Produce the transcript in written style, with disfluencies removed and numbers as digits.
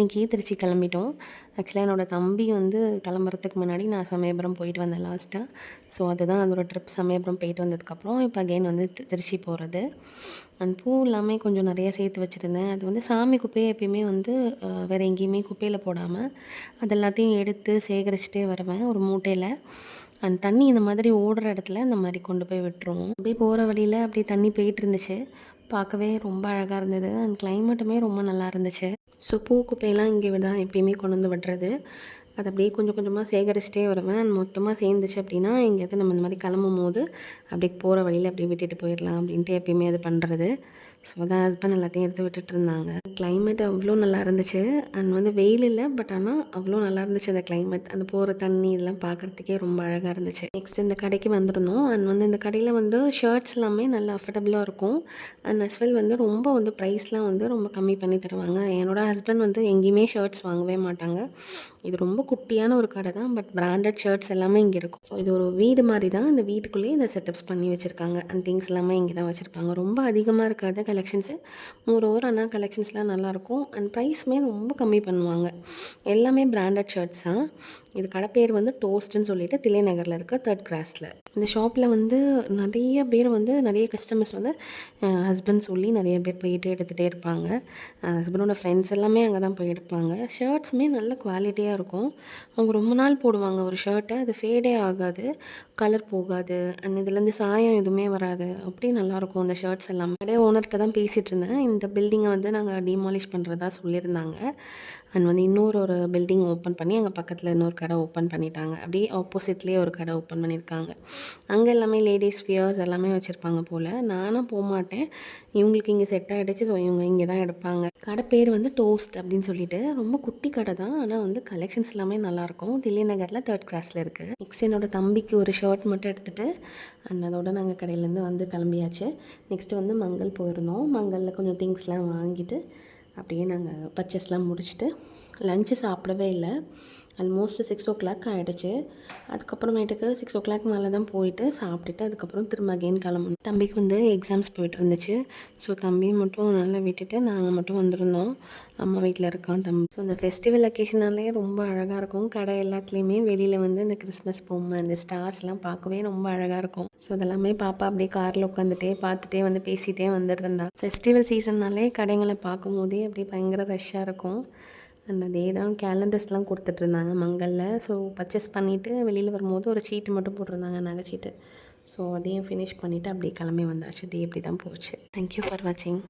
அன்னைக்கு திருச்சி கிளம்பிட்டோம். ஆக்சுவலா என்னோட தம்பி வந்து கிளம்புறதுக்கு முன்னாடி நான் சமயபுரம் போயிட்டு வந்தேன் லாஸ்ட்டா. ஸோ அதுதான் அதோட ட்ரிப். சமயபுரம் போயிட்டு வந்ததுக்கப்புறம் இப்போ அகைன் வந்து திருச்சி போகிறது. அந்த பூ எல்லாமே கொஞ்சம் நிறைய சேர்த்து வச்சுருந்தேன். அது வந்து சாமி குப்பையை எப்பயுமே வந்து வேறு எங்கேயுமே குப்பையில் போடாமல் அது எல்லாத்தையும் எடுத்து சேகரிச்சுட்டே வருவேன் ஒரு மூட்டையில். அந்த தண்ணி இந்த மாதிரி ஓடுற இடத்துல இந்த மாதிரி கொண்டு போய் விட்டுருவோம். அப்படியே போகிற வழியில் அப்படியே தண்ணி போயிட்டு இருந்துச்சு. பார்க்கவே ரொம்ப அழகாக இருந்தது. அண்ட் கிளைமேட்டுமே ரொம்ப நல்லா இருந்துச்சு. ஸோ பூ குப்பையெல்லாம் இங்கே தான் எப்பயுமே கொண்டு வந்து விடுறது. அது அப்படியே கொஞ்சம் கொஞ்சமாக சேகரிச்சுட்டே வருவேன். அண்ட் மொத்தமாக சேர்ந்துச்சு அப்படின்னா எங்கேயாவது நம்ம இந்த மாதிரி கிளம்பும்போது அப்படியே போகிற வழியில் அப்படியே விட்டுட்டு போயிடலாம் அப்படின்ட்டு எப்பயுமே அது பண்ணுறது. ஸோ அதான் ஹஸ்பண்ட் எல்லாத்தையும் எடுத்து விட்டுட்டு இருந்தாங்க. கிளைமேட் அவ்வளோ நல்லா இருந்துச்சு. அண்ட் வந்து வெயில் இல்லை, பட் ஆனால் அவ்வளோ நல்லா இருந்துச்சு அந்த கிளைமேட். அந்த போகிற தண்ணி இதெல்லாம் பார்க்குறதுக்கே ரொம்ப அழகாக இருந்துச்சு. நெக்ஸ்ட் இந்த கடைக்கு வந்திருந்தோம். அண்ட் வந்து இந்த கடையில் வந்து ஷர்ட்ஸ் எல்லாமே நல்லா அஃபர்டபுளாக இருக்கும். அண்ட் அஸ்வெல் வந்து ரொம்ப வந்து ப்ரைஸ்லாம் வந்து ரொம்ப கம்மி பண்ணி தருவாங்க. என்னோடய ஹஸ்பண்ட் வந்து எங்கேயுமே ஷர்ட்ஸ் வாங்கவே மாட்டாங்க. இது ரொம்ப குட்டியான ஒரு கடை தான், பட் பிராண்டட் ஷர்ட்ஸ் எல்லாமே இங்கே இருக்கும். ஸோ இது ஒரு வீடு மாதிரி தான். இந்த வீட்டுக்குள்ளேயே இந்த செட்டப்ஸ் பண்ணி வச்சுருக்காங்க. அண்ட் திங்ஸ் எல்லாமே இங்கே தான் வச்சுருப்பாங்க. ரொம்ப அதிகமாக இருக்காது கலெக்ஷன்ஸு. மோரோவர் ஆனால் கலெக்ஷன்ஸ்லாம் நல்லாயிருக்கும். அண்ட் ப்ரைஸுமே ரொம்ப கம்மி பண்ணுவாங்க. எல்லாமே பிராண்டட் ஷர்ட்ஸ் தான். இது கடை பேர் வந்து டோஸ்ட்டுன்னு சொல்லிட்டு தில்லை நகரில் இருக்க 3rd கிராஸில். இந்த ஷாப்பில் வந்து நிறைய பேர் வந்து நிறைய கஸ்டமர்ஸ் வந்து ஹஸ்பண்ட் சொல்லி நிறைய பேர் போயிட்டு எடுத்துகிட்டே இருப்பாங்க. ஹஸ்பண்டோட ஃப்ரெண்ட்ஸ் எல்லாமே அங்கே தான் போய் எடுப்பாங்க. ஷர்ட்ஸுமே நல்ல குவாலிட்டியாக இருக்கும். அவங்க ரொம்ப நாள் போடுவாங்க ஒரு ஷர்ட்டை. அது ஃபேடே ஆகாது, கலர் போகாது. அண்ட் இதுலேருந்து சாயம் எதுவுமே வராது. அப்படியே நல்லாயிருக்கும் அந்த ஷர்ட்ஸ் எல்லாமே. கடை ஓனர்கிட்ட தான் பேசிகிட்டு இருந்தேன். இந்த பில்டிங்கை வந்து நாங்கள் டிமாலிஷ் பண்ணுறதா சொல்லியிருந்தாங்க. அண்ட் வந்து ஒரு பில்டிங் ஓப்பன் பண்ணி அங்கே பக்கத்தில் இன்னொரு கடை ஓப்பன் பண்ணிட்டாங்க. அப்படியே ஆப்போசிட்லேயே ஒரு கடை ஓப்பன் பண்ணியிருக்காங்க. அங்கே எல்லாமே லேடீஸ் ஃபியர்ஸ் எல்லாமே வச்சுருப்பாங்க போல். நானும் போகமாட்டேன். இவங்களுக்கு இங்கே செட் ஆகிடுச்சு. ஸோ இவங்க இங்கே தான் எடுப்பாங்க. கடை பேர் வந்து டோஸ்ட் அப்படின்னு சொல்லிட்டு ரொம்ப குட்டி கடை தான். ஆனால் வந்து கலெக்ஷன்ஸ் எல்லாமே நல்லாயிருக்கும். தில்லை நகரில் 3rd கிராஸில் இருக்குது. நெக்ஸ்ட் என்னோடய தம்பிக்கு ஒரு ஷர்ட் மட்டும் எடுத்துகிட்டு அண்ட் அதோட நாங்கள் கடையிலேருந்து வந்து கிளம்பியாச்சு. நெக்ஸ்ட்டு வந்து மங்கள் போயிருந்தோம். மங்களில் கொஞ்சம் திங்ஸ்லாம் வாங்கிட்டு அப்படியே நாங்கள் பர்ச்சேஸ்லாம் முடிச்சுட்டு லஞ்சு சாப்பிடவே இல்லை. ஆல்மோஸ்ட் 6 ஆகிடுச்சு. அதுக்கப்புறமேட்டுக்கு 6 மேலே தான் போயிட்டு சாப்பிட்டுட்டு அதுக்கப்புறம் திரும்ப அகெயின் கிளம்பணும். தம்பிக்கு வந்து எக்ஸாம்ஸ் போய்ட்டு இருந்துச்சு. ஸோ தம்பியை மட்டும் நல்லா விட்டுட்டு நாங்கள் மட்டும் வந்திருந்தோம். அம்மா வீட்டில் இருக்கான் தம்பி. ஸோ இந்த ஃபெஸ்டிவல் அக்கேஷனாலே ரொம்ப அழகாக இருக்கும். கடை எல்லாத்துலேயுமே வெளியில் வந்து இந்த கிறிஸ்மஸ் பொம்மை இந்த ஸ்டார்ஸ்லாம் பார்க்கவே ரொம்ப அழகாக இருக்கும். ஸோ அதெல்லாமே பாப்பா அப்படியே காரில் உட்காந்துட்டே பார்த்துட்டே வந்து பேசிகிட்டே வந்துட்டு இருந்தா. ஃபெஸ்டிவல் சீசன்னாலே கடைங்களை பார்க்கும் போதே அப்படியே பயங்கர ரஷ்ஷாக இருக்கும். அண்ட் அதே தான் கேலண்டர்ஸ்லாம் கொடுத்துட்ருந்தாங்க மங்களில். ஸோ பர்ச்சேஸ் பண்ணிவிட்டு வெளியில் வரும்போது ஒரு சீட்டு மட்டும் போட்டிருந்தாங்க, நகை சீட்டு. ஸோ அதையும் ஃபினிஷ் பண்ணிவிட்டு அப்படியே கிளம்பி வந்தாச்சு. டே இப்படி தான் போச்சு. தேங்க்யூ ஃபார் வாட்சிங்.